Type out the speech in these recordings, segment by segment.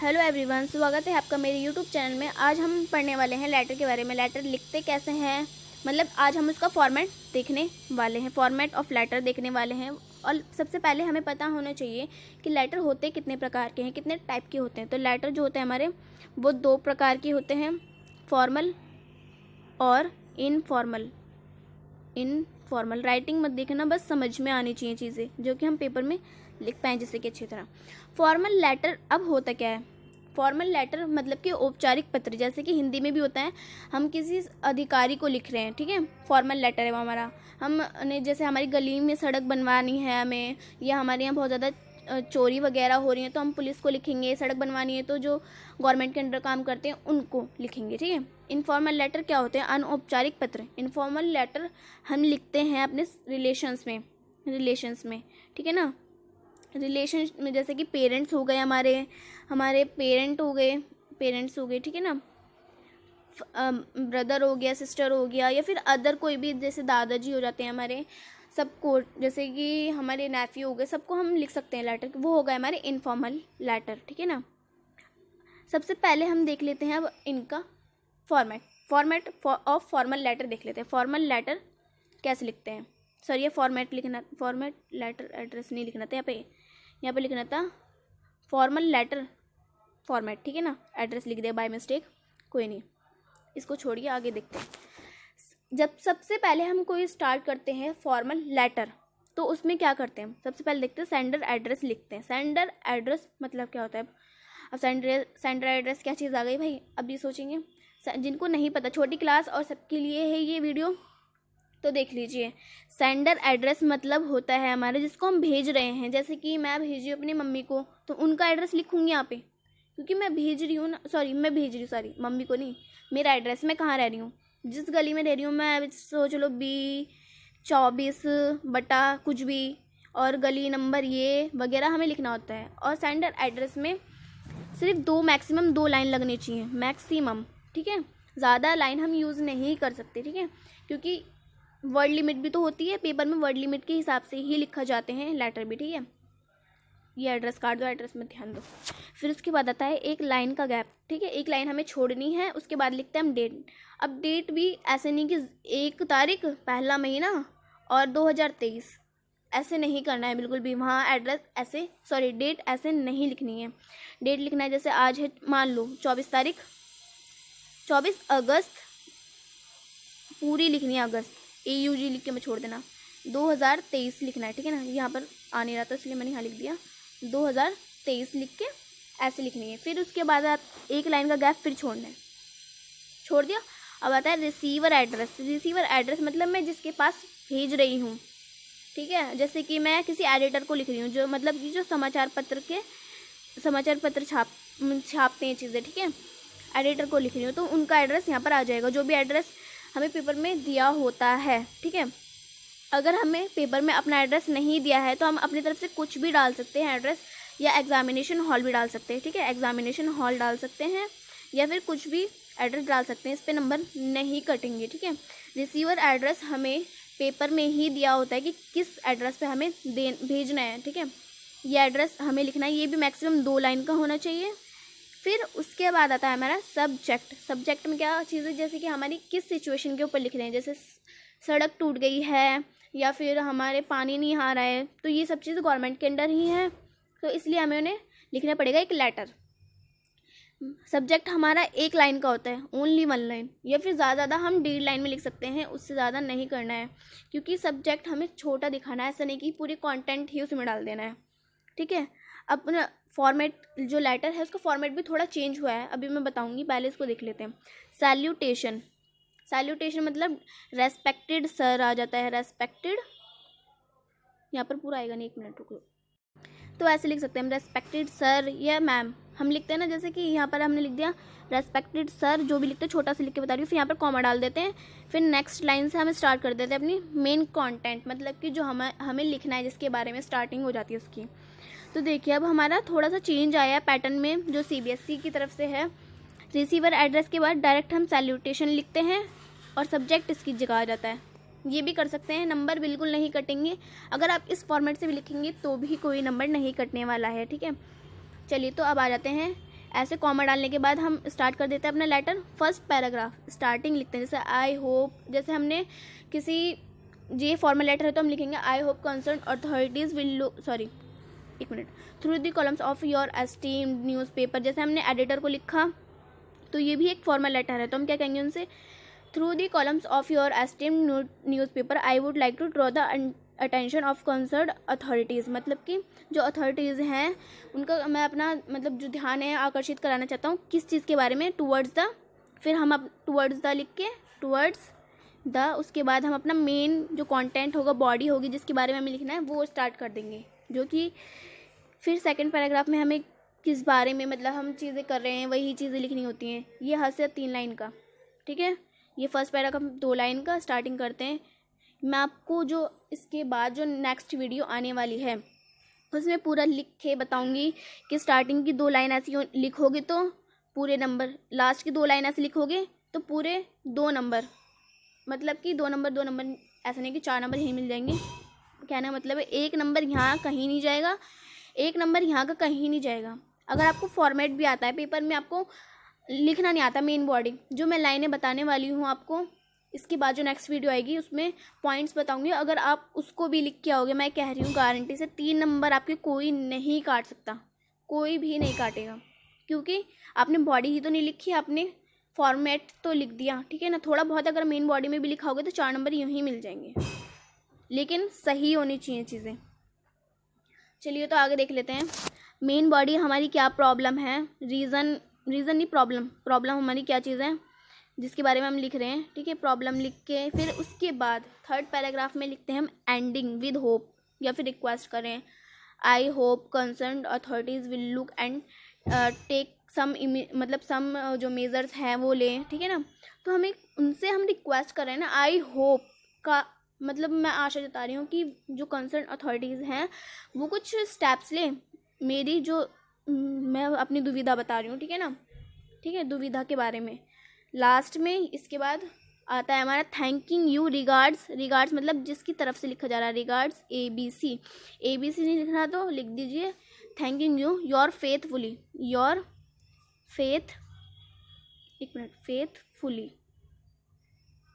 Hello everyone, स्वागत है आपका मेरे यूट्यूब चैनल में। आज हम पढ़ने वाले हैं लेटर के बारे में। लेटर लिखते कैसे हैं, मतलब आज हम उसका फॉर्मेट देखने वाले हैं, फॉर्मेट ऑफ लेटर देखने वाले हैं। और सबसे पहले हमें पता होना चाहिए कि लेटर होते कितने प्रकार के हैं, कितने टाइप के होते हैं। तो लेटर जो होते हैं हमारे वो 2 प्रकार के होते हैं, फॉर्मल और इनफॉर्मल। राइटिंग मत देखना, बस समझ में आनी चाहिए चीज़ें जो कि हम पेपर में लिख पाएँ जिससे कि अच्छी तरह। फॉर्मल लेटर अब होता क्या है? फॉर्मल लेटर मतलब कि औपचारिक पत्र, जैसे कि हिंदी में भी होता है, हम किसी अधिकारी को लिख रहे हैं, ठीक है, फॉर्मल लेटर है वो हमारा। हमने जैसे हमारी गली में सड़क बनवानी है हमें, या हमारे यहाँ बहुत ज़्यादा चोरी वगैरह हो रही है तो हम पुलिस को लिखेंगे। सड़क बनवानी है तो जो गवर्नमेंट के अंडर काम करते हैं उनको लिखेंगे, ठीक है। इनफॉर्मल लेटर क्या होते हैं? अनौपचारिक पत्र। इनफॉर्मल लेटर हम लिखते हैं अपने रिलेशंस में, ठीक है ना। रिलेशन में जैसे कि पेरेंट्स हो गए, हमारे पेरेंट्स हो गए, ठीक है ना। ब्रदर हो गया, सिस्टर हो गया, या फिर अदर कोई भी, जैसे दादाजी हो जाते हैं हमारे, सबको, जैसे कि हमारे नेफ्यू हो गए, सबको हम लिख सकते हैं लेटर। वो हो गए हमारे इनफॉर्मल लेटर, ठीक है ना। सबसे पहले हम देख लेते हैं अब इनका फॉर्मेट ऑफ फॉर्मल लेटर देख लेते हैं। फॉर्मल लेटर कैसे लिखते हैं? सॉरी, ये फॉर्मेट लेटर एड्रेस नहीं लिखना था, यहाँ पे लिखना था फॉर्मल लेटर फॉर्मेट, ठीक है ना। एड्रेस लिख दिया बाय मिस्टेक, कोई नहीं, इसको छोड़िए, आगे देखते हैं। जब सबसे पहले हम कोई स्टार्ट करते हैं फॉर्मल लेटर, तो उसमें क्या करते हैं? सबसे पहले देखते हैं सेंडर एड्रेस लिखते हैं। सेंडर एड्रेस मतलब क्या होता है? अब सेंडर एड्रेस क्या चीज़ आ गई भाई, अभी सोचेंगे। जिनको नहीं पता, छोटी क्लास और सबके लिए है ये वीडियो, तो देख लीजिए। सेंडर एड्रेस मतलब होता है हमारे जिसको हम भेज रहे हैं। जैसे कि मैं भेज रही हूँ अपनी मम्मी को, तो उनका एड्रेस लिखूँगी यहाँ पे, क्योंकि मैं भेज रही हूँ ना, सॉरी मम्मी को नहीं, मेरा एड्रेस, मैं कहाँ रह रही हूँ, जिस गली में रह रही हूँ मैं, सोच लो B24 बटा कुछ भी, और गली नंबर ये वगैरह हमें लिखना होता है। और सेंडर एड्रेस में सिर्फ मैक्सिमम 2 लाइन लगनी चाहिए, मैक्सिमम, ठीक है। ज़्यादा लाइन हम यूज़ नहीं कर सकते, ठीक है, क्योंकि वर्ड लिमिट भी तो होती है पेपर में, वर्ड लिमिट के हिसाब से ही लिखा जाते हैं लेटर भी, ठीक है। ये एड्रेस काट दो, एड्रेस में ध्यान दो। फिर उसके बाद आता है 1 लाइन का गैप, ठीक है, 1 लाइन हमें छोड़नी है। उसके बाद लिखते हैं हम डेट। अब डेट भी ऐसे नहीं कि 1 तारीख पहला महीना और 2023, ऐसे नहीं करना है बिल्कुल भी। वहाँ एड्रेस ऐसे, सॉरी डेट ऐसे नहीं लिखनी है। डेट लिखना है, जैसे आज है मान लो 24 अगस्त, पूरी लिखनी है अगस्त, AUG लिख के मैं छोड़ देना, 2023 लिखना है, ठीक है ना। यहाँ पर आ नहीं रहा था इसलिए मैंने यहाँ लिख दिया 2023 लिख के ऐसे लिखनी है। फिर उसके बाद आप 1 लाइन का गैप फिर छोड़ना है, छोड़ दिया। अब आता है रिसीवर एड्रेस। रिसीवर एड्रेस मतलब मैं जिसके पास भेज रही हूँ, ठीक है। जैसे कि मैं किसी एडिटर को लिख रही हूँ, जो मतलब कि जो समाचार पत्र छापते हैं चीज़ें, ठीक है, एडिटर को लिख रही हूँ, तो उनका एड्रेस यहाँ पर आ जाएगा, जो भी एड्रेस हमें पेपर में दिया होता है, ठीक है। अगर हमें पेपर में अपना एड्रेस नहीं दिया है तो हम अपनी तरफ से कुछ भी डाल सकते हैं एड्रेस, या एग्जामिनेशन हॉल भी डाल सकते हैं, ठीक है। एग्जामिनेशन हॉल डाल सकते हैं या फिर कुछ भी एड्रेस डाल सकते हैं, इस पर नंबर नहीं कटेंगे, ठीक है। रिसीवर एड्रेस हमें पेपर में ही दिया होता है कि किस एड्रेस पे हमें भेजना है, ठीक है। ये एड्रेस हमें लिखना है, ये भी मैक्सिमम 2 लाइन का होना चाहिए। फिर उसके बाद आता है हमारा सब्जेक्ट। सब्जेक्ट में क्या चीज़ है? जैसे कि हमारी किस सिचुएशन के ऊपर लिख रहे हैं, जैसे सड़क टूट गई है या फिर हमारे पानी नहीं आ रहा है, तो ये सब चीज़ गवर्नमेंट के अंडर ही है, तो इसलिए हमें उन्हें लिखना पड़ेगा एक लेटर। सब्जेक्ट हमारा 1 लाइन का होता है, ओनली 1 लाइन, या फिर ज़्यादा हम 1.5 लाइन में लिख सकते हैं, उससे ज़्यादा नहीं करना है, क्योंकि सब्जेक्ट हमें छोटा दिखाना है, ऐसा नहीं कि पूरी कंटेंट ही उसमें डाल देना है, ठीक है। अपना फॉर्मेट जो लेटर है उसका फॉर्मेट भी थोड़ा चेंज हुआ है, अभी मैं बताऊंगी, पहले इसको देख लेते हैं। सैल्यूटेशन मतलब रेस्पेक्टेड सर आ जाता है, रेस्पेक्टेड, यहाँ पर पूरा आएगा नहीं, 1 मिनट रुको। तो ऐसे लिख सकते हैं हम, रेस्पेक्टेड सर या मैम हम लिखते हैं ना, जैसे कि यहाँ पर हमने लिख दिया रेस्पेक्टेड सर, जो भी लिखते हैं छोटा सा लिख के बता रही हूँ, फिर यहाँ पर कॉमा डाल देते हैं। फिर नेक्स्ट लाइन से हमें स्टार्ट कर देते हैं अपनी मेन कंटेंट, मतलब कि जो हमें लिखना है, जिसके बारे में स्टार्टिंग हो जाती है उसकी। तो देखिए अब हमारा थोड़ा सा चेंज आया है पैटर्न में, जो CBSE की तरफ से है। रिसीवर एड्रेस के बाद डायरेक्ट हम सैल्यूटेशन लिखते हैं और सब्जेक्ट इसकी जगह आ जाता है। ये भी कर सकते हैं, नंबर बिल्कुल नहीं कटेंगे। अगर आप इस फॉर्मेट से भी लिखेंगे तो भी कोई नंबर नहीं कटने वाला है, ठीक है। चलिए तो अब आ जाते हैं ऐसे कॉमा डालने के बाद हम स्टार्ट कर देते हैं अपना लेटर। फर्स्ट पैराग्राफ स्टार्टिंग लिखते हैं, जैसे आई होप, जैसे हमने किसी ये फॉर्मल लेटर है तो हम लिखेंगे I hope concern authorities will look, sorry एक minute, through the columns of your esteemed newspaper. जैसे हमने एडिटर को लिखा तो ये भी एक फॉर्मल लेटर है, तो हम क्या कहेंगे उनसे, through the columns of your esteemed newspaper I would like to draw the attention of concern authorities. मतलब कि जो अथॉरिटीज़ हैं उनका मैं अपना मतलब जो ध्यान है आकर्षित कराना चाहता हूँ किस चीज़ के बारे में, टूवर्ड्स द, फिर हम अब टूवर्ड्स द लिख के टूवर्ड्स द, उसके बाद हम अपना मेन जो कंटेंट होगा, बॉडी होगी जिसके बारे में हमें लिखना है वो स्टार्ट कर देंगे, जो कि फिर सेकंड पैराग्राफ में हमें किस बारे में मतलब हम चीज़ें कर रहे हैं वही चीज़ें लिखनी होती हैं। ये हद से 3 लाइन का, ठीक है। ये फर्स्ट पैराग्राफ 2 लाइन का स्टार्टिंग करते हैं। मैं आपको जो इसके बाद जो नेक्स्ट वीडियो आने वाली है उसमें पूरा लिख के बताऊँगी कि स्टार्टिंग की 2 लाइन ऐसी लिखोगे तो पूरे नंबर, लास्ट की 2 लाइन ऐसे लिखोगे तो पूरे 2 नंबर, मतलब कि 2 नंबर 2 नंबर, ऐसा नहीं कि 4 नंबर यहीं मिल जाएंगे। कहना मतलब है 1 नंबर यहाँ कहीं नहीं जाएगा, 1 नंबर यहाँ का कहीं नहीं जाएगा। अगर आपको फॉर्मेट भी आता है, पेपर में आपको लिखना नहीं आता मेन बॉडी, जो मैं लाइनें बताने वाली हूँ आपको इसके बाद जो नेक्स्ट वीडियो आएगी उसमें पॉइंट्स बताऊँगी, अगर आप उसको भी लिख के आओगे मैं कह रही हूँ गारंटी से 3 नंबर आपके कोई नहीं काट सकता, कोई भी नहीं काटेगा, क्योंकि आपने बॉडी ही तो नहीं लिखी, आपने फॉर्मेट तो लिख दिया, ठीक है ना। थोड़ा बहुत अगर मेन बॉडी में भी लिखा होगा तो 4 नंबर यूँ ही मिल जाएंगे, लेकिन सही होनी चाहिए चीज़ें। चलिए तो आगे देख लेते हैं मेन बॉडी हमारी क्या प्रॉब्लम है, रीज़न नहीं प्रॉब्लम हमारी क्या चीज़ है जिसके बारे में हम लिख रहे हैं, ठीक है। प्रॉब्लम लिख के फिर उसके बाद थर्ड पैराग्राफ में लिखते हैं हम एंडिंग विद होप, या फिर रिक्वेस्ट करें I hope concerned authorities will look and take some मतलब सम जो मेजर्स हैं वो लें, ठीक है ना। तो हमें उनसे हम रिक्वेस्ट कर रहे हैं ना, आई होप का मतलब मैं आशा जता रही हूँ कि जो कंसर्न अथॉरिटीज़ हैं वो कुछ स्टेप्स लें, मेरी जो मैं अपनी दुविधा बता रही हूँ, ठीक है ना, ठीक है, दुविधा के बारे में। लास्ट में इसके बाद आता है हमारा थैंकिंग यू रिगार्ड्स, रिगार्ड्स मतलब जिसकी तरफ से लिखा जा रहा है, रिगार्ड्स ABC नहीं लिखना तो लिख दीजिए thanking you your faithfully, your faith, एक मिनट,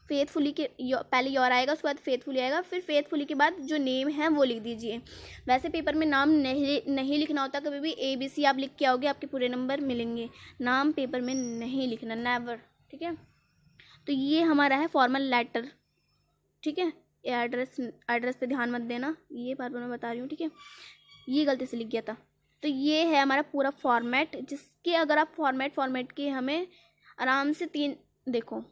फेथफुली के पहले योर आएगा, उसके बाद फेथफुली आएगा, फिर फेथफुली के बाद जो नेम है वो लिख दीजिए। वैसे पेपर में नाम नहीं लिखना होता, कभी भी ABC आप लिख के आओगे आपके पूरे नंबर मिलेंगे, नाम पेपर में नहीं लिखना, नेवर, ठीक है। तो ये हमारा है फॉर्मल लेटर, ठीक है। एड्रेस पे ध्यान मत देना, ये बार बार मैं बता रही हूँ, ठीक है, ये गलती से लिख गया था। तो ये है हमारा पूरा फॉर्मेट, जिसके अगर आप फॉर्मेट के हमें आराम से 3 देखो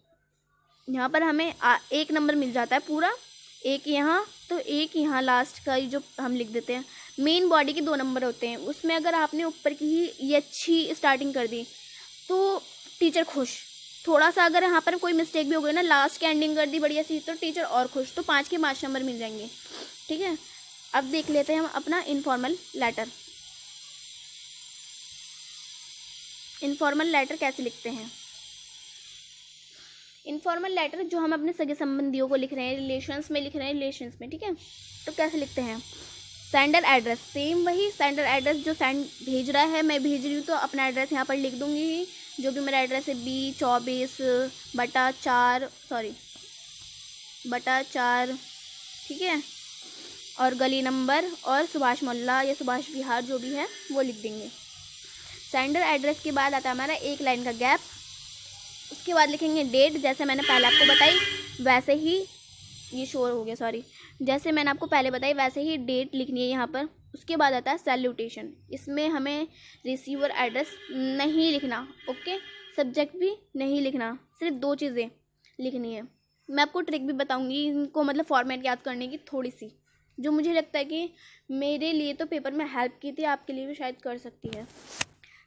यहाँ पर हमें 1 नंबर मिल जाता है पूरा, 1 यहाँ तो 1 यहाँ लास्ट का जो हम लिख देते हैं। मेन बॉडी के 2 नंबर होते हैं, उसमें अगर आपने ऊपर की ही ये अच्छी स्टार्टिंग कर दी तो टीचर खुश, थोड़ा सा अगर यहाँ पर कोई मिस्टेक भी हो गई ना, लास्ट की एंडिंग कर दी बढ़िया सी, तो टीचर और खुश, तो 5 के 5 नंबर मिल जाएंगे, ठीक है। अब देख लेते हैं हम अपना इनफॉर्मल लेटर। इनफॉर्मल लेटर कैसे लिखते हैं, इनफॉर्मल लेटर जो हम अपने सगे संबंधियों को लिख रहे हैं, रिलेशंस में लिख रहे हैं, रिलेशंस में, ठीक है। तो कैसे लिखते हैं, सेंडर एड्रेस, सेम वही सेंडर एड्रेस जो सेंड भेज रहा है, मैं भेज रही हूँ तो अपना एड्रेस यहाँ पर लिख दूँगी, जो भी मेरा एड्रेस है B24/4, ठीक है, और गली नंबर और सुभाष मोहल्ला या सुभाष विहार जो भी है वो लिख देंगे। सेंडर एड्रेस के बाद आता है हमारा 1 लाइन का गैप, उसके बाद लिखेंगे डेट, जैसे मैंने पहले आपको बताई वैसे ही, ये शोर हो गया सॉरी, जैसे मैंने आपको पहले बताई वैसे ही डेट लिखनी है यहाँ पर। उसके बाद आता है सैल्यूटेशन, इसमें हमें रिसीवर एड्रेस नहीं लिखना, ओके, सब्जेक्ट भी नहीं लिखना, सिर्फ 2 चीज़ें लिखनी है। मैं आपको ट्रिक भी बताऊँगी इनको मतलब फॉर्मेट याद करने की थोड़ी सी, जो मुझे लगता है कि मेरे लिए तो पेपर में हेल्प की थी, आपके लिए भी शायद कर सकती है।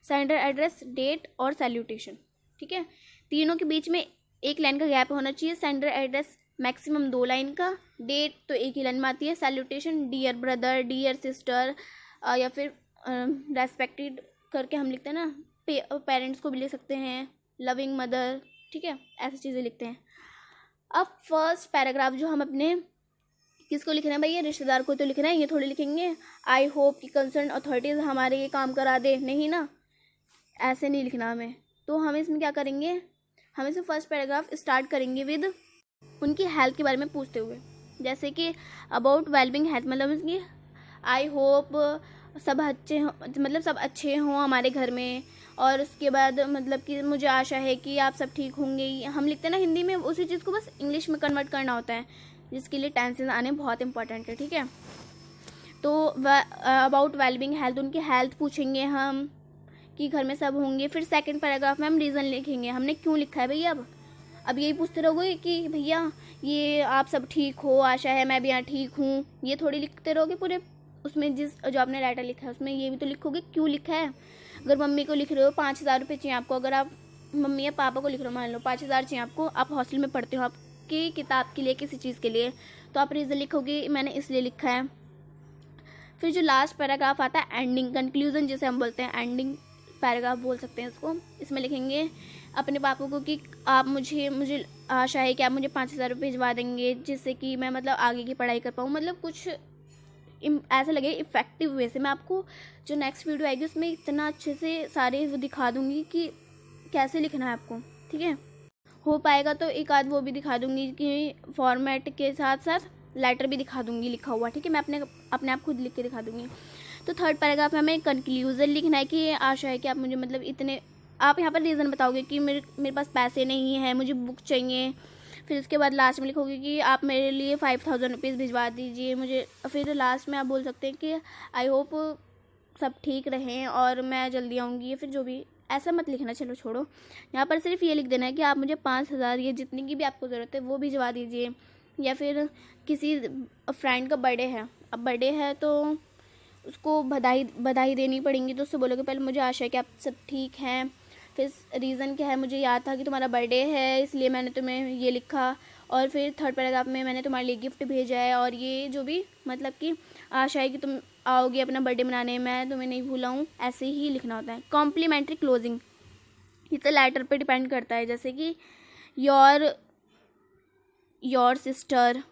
सेंडर एड्रेस, डेट और सैल्यूटेशन, ठीक है, तीनों के बीच में 1 लाइन का गैप होना चाहिए। सेंडर एड्रेस मैक्सिमम 2 लाइन का, डेट तो 1 ही लाइन में आती है, salutation dear brother, dear sister या फिर रेस्पेक्टेड करके हम लिखते हैं ना, पेरेंट्स को भी लिख सकते हैं, लविंग मदर, ठीक है, ऐसी चीज़ें लिखते हैं। अब फर्स्ट पैराग्राफ जो हम अपने किसको लिख रहे हैं भैया, रिश्तेदार को तो लिख रहे हैं, ये थोड़ी लिखेंगे आई होप कि कंसर्न अथॉरिटीज़ हमारे ये काम करा दे, नहीं ना, ऐसे नहीं लिखना हमें। तो हम इसमें क्या करेंगे, हम इसमें फर्स्ट पैराग्राफ स्टार्ट करेंगे विद उनकी हेल्थ के बारे में पूछते हुए, जैसे कि अबाउट वेलबिंग हेल्थ, मतलब उसकी आई होप सब अच्छे हों, मतलब सब अच्छे हों हमारे घर में, और उसके बाद मतलब कि मुझे आशा है कि आप सब ठीक होंगे। हम लिखते हैं ना हिंदी में, उसी चीज़ को बस इंग्लिश में कन्वर्ट करना होता है, जिसके लिए टेंसेस आने बहुत इंपॉर्टेंट है, ठीक है। तो अबाउट वेलबिंग हेल्थ, उनकी हेल्थ पूछेंगे हम कि घर में सब होंगे। फिर सेकंड पैराग्राफ में हम रीज़न लिखेंगे, हमने क्यों लिखा है भैया। अब यही पूछते रहोगे कि भैया ये आप सब ठीक हो, आशा है मैं भी यहाँ ठीक हूँ, ये थोड़ी लिखते रहोगे पूरे उसमें जो आपने लेटर लिखा है उसमें ये भी तो लिखोगे क्यों लिखा है। अगर मम्मी को लिख रहे हो 5,000 रुपये चाहिए आपको, अगर आप मम्मी या पापा को लिख रहे हो, मान लो 5,000 चाहिए आपको, आप हॉस्टल में पढ़ते हो, आपकी किताब के लिए किसी चीज़ के लिए, तो आप रीज़न लिखोगे मैंने इसलिए लिखा है। फिर जो लास्ट पैराग्राफ आता है एंडिंग, कंक्लूजन जिसे हम बोलते हैं, एंडिंग पैराग्राफ बोल सकते हैं इसको। इसमें लिखेंगे अपने पापा को कि आप मुझे आशा है कि आप मुझे 5,000 रुपये भिजवा देंगे, जिससे कि मैं मतलब आगे की पढ़ाई कर पाऊँ, मतलब कुछ ऐसा लगे इफ़ेक्टिव वे से। मैं आपको जो नेक्स्ट वीडियो आएगी उसमें इतना अच्छे से सारे वो दिखा दूँगी कि कैसे लिखना है आपको, ठीक है। हो पाएगा तो एक आध वो भी दिखा दूँगी कि फॉर्मेट के साथ साथ लेटर भी दिखा दूँगी लिखा हुआ, ठीक है। मैं अपने आप खुद लिख के दिखा दूँगी। तो थर्ड पैराग्राफ में हमें कंक्लूजन लिखना है कि आशा है कि आप मुझे मतलब इतने, आप यहाँ पर रीज़न बताओगे कि मेरे पास पैसे नहीं है, मुझे बुक चाहिए। फिर उसके बाद लास्ट में लिखोगे कि आप मेरे लिए 5,000 रुपीज़ भिजवा दीजिए मुझे। फिर लास्ट में आप बोल सकते हैं कि आई होप सब ठीक रहें और मैं जल्दी आऊँगी, या फिर जो भी, ऐसा मत लिखना, चलो छोड़ो। यहाँ पर सिर्फ ये लिख देना है कि आप मुझे 5,000 या जितनी की भी आपको ज़रूरत है वो भिजवा दीजिए। या फिर किसी फ्रेंड का बर्थडे है, अब बर्थडे है तो उसको बधाई देनी पड़ेंगी, तो उससे बोलोगे पहले मुझे आशा है कि आप सब ठीक हैं, फिर रीज़न क्या है, मुझे याद था कि तुम्हारा बर्थडे है इसलिए मैंने तुम्हें ये लिखा, और फिर थर्ड पैराग्राफ में मैंने तुम्हारे लिए गिफ्ट भेजा है, और ये जो भी मतलब कि आशा है कि तुम आओगे अपना बर्थडे मनाने, मैं तुम्हें नहीं भूला हूँ, ऐसे ही लिखना होता है। कॉम्प्लीमेंट्री क्लोजिंग, ये तो लेटर पे डिपेंड करता है, जैसे कि your sister,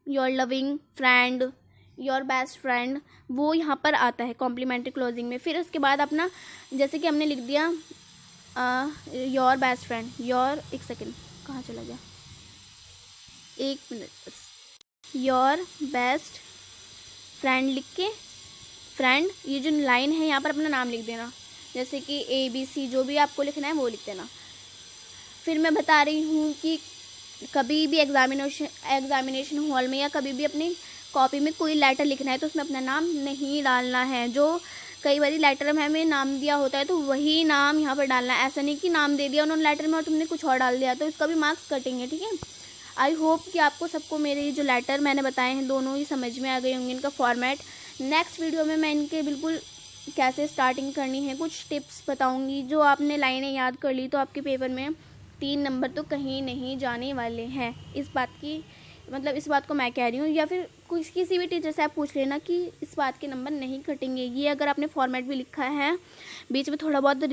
your loving friend, your best friend, वो यहाँ पर आता है कॉम्प्लीमेंट्री क्लोजिंग में। फिर उसके बाद अपना, जैसे कि हमने लिख दिया योर बेस्ट फ्रेंड, योर, एक सेकेंड कहाँ चला गया, एक मिनट बस, योर बेस्ट फ्रेंड लिख के, फ्रेंड ये जो लाइन है यहाँ पर अपना नाम लिख देना, जैसे कि ABC जो भी आपको लिखना है वो लिख देना। फिर मैं बता रही हूँ कि कभी भी एग्जामिनेशन हॉल में या कभी भी अपनी कॉपी में कोई लेटर लिखना है तो उसमें अपना नाम नहीं डालना है। जो कई बार लेटर में हमें नाम दिया होता है तो वही नाम यहाँ पर डालना है, ऐसा नहीं कि नाम दे दिया उन्होंने लेटर में और तुमने कुछ और डाल दिया, तो इसका भी मार्क्स कटेंगे, ठीक है। आई होप कि आपको सबको मेरे जो लेटर मैंने बताए हैं दोनों ही समझ में आ गए होंगे, इनका फॉर्मेट। नेक्स्ट वीडियो में मैं इनके बिल्कुल कैसे स्टार्टिंग करनी है कुछ टिप्स बताऊँगी। जो आपने लाइनें याद कर ली तो आपके पेपर में 3 नंबर तो कहीं नहीं जाने वाले हैं। इस बात की मतलब इस बात को मैं कह रही हूँ, या फिर कुछ किसी भी टीचर से आप पूछ लेना कि इस बात के नंबर नहीं कटेंगे। ये अगर आपने फॉर्मेट भी लिखा है, बीच में थोड़ा बहुत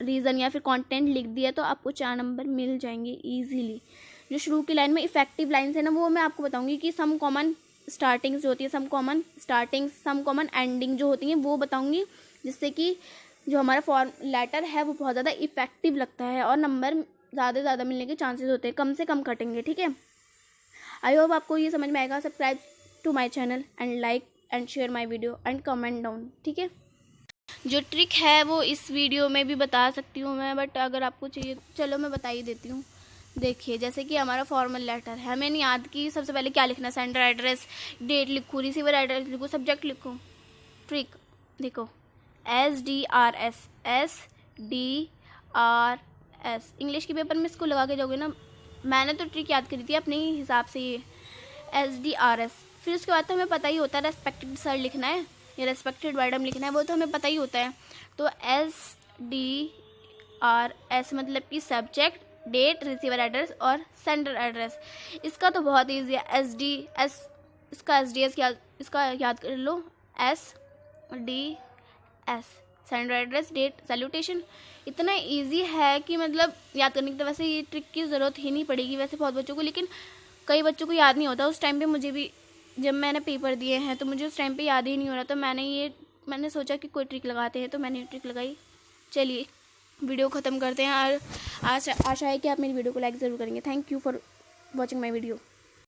रीज़न या फिर कंटेंट लिख दिया तो आपको 4 नंबर मिल जाएंगे ईजीली। जो शुरू की लाइन में इफेक्टिव लाइन्स है ना, वो मैं आपको बताऊँगी कि सम कॉमन स्टार्टिंग्स जो होती है, सम कॉमन एंडिंग जो होती हैं वो बताऊँगी, जिससे कि जो हमारा लेटर है वो बहुत ज़्यादा इफेक्टिव लगता है और नंबर ज़्यादा मिलने के चांसेस होते हैं, कम से कम कटेंगे, ठीक है। आई होप आपको ये समझ में आएगा। Subscribe to my channel and like and share my video and comment down, ठीक है। जो ट्रिक है वो इस वीडियो में भी बता सकती हूँ मैं, बट अगर आपको चाहिए चलो मैं बता ही देती हूँ। देखिए जैसे कि हमारा फॉर्मल लेटर है, मैंने याद की सबसे पहले क्या लिखना, सेंडर एड्रेस, डेट लिखूँ, रिसीवर एड्रेस लिखूँ, सब्जेक्ट लिखूँ। ट्रिक देखो, SDRS इंग्लिश के पेपर में इसको लगा के जाओगे ना, मैंने तो ट्रिक याद करी थी अपने हिसाब से, ये SDRS। फिर उसके बाद तो हमें पता ही होता है रेस्पेक्टेड सर लिखना है या रेस्पेक्टेड मैडम लिखना है, वो तो हमें पता ही होता है। तो SDRS मतलब कि सब्जेक्ट, डेट, रिसीवर एड्रेस और सेंडर एड्रेस। इसका तो बहुत ईजी है, इसका याद कर लो, SDS sender address, date, salutation. इतना इजी है कि मतलब याद करने की तो वैसे ये ट्रिक की ज़रूरत ही नहीं पड़ेगी वैसे बहुत बच्चों को, लेकिन कई बच्चों को याद नहीं होता। उस टाइम पे मुझे भी, जब मैंने पेपर दिए हैं तो मुझे उस टाइम पे याद ही नहीं हो रहा, तो मैंने सोचा कि कोई ट्रिक लगाते हैं तो मैंने ट्रिक लगाई। चलिए वीडियो ख़त्म करते हैं और आशा है कि आप मेरी वीडियो को लाइक ज़रूर करेंगे। Thank you for watching my video.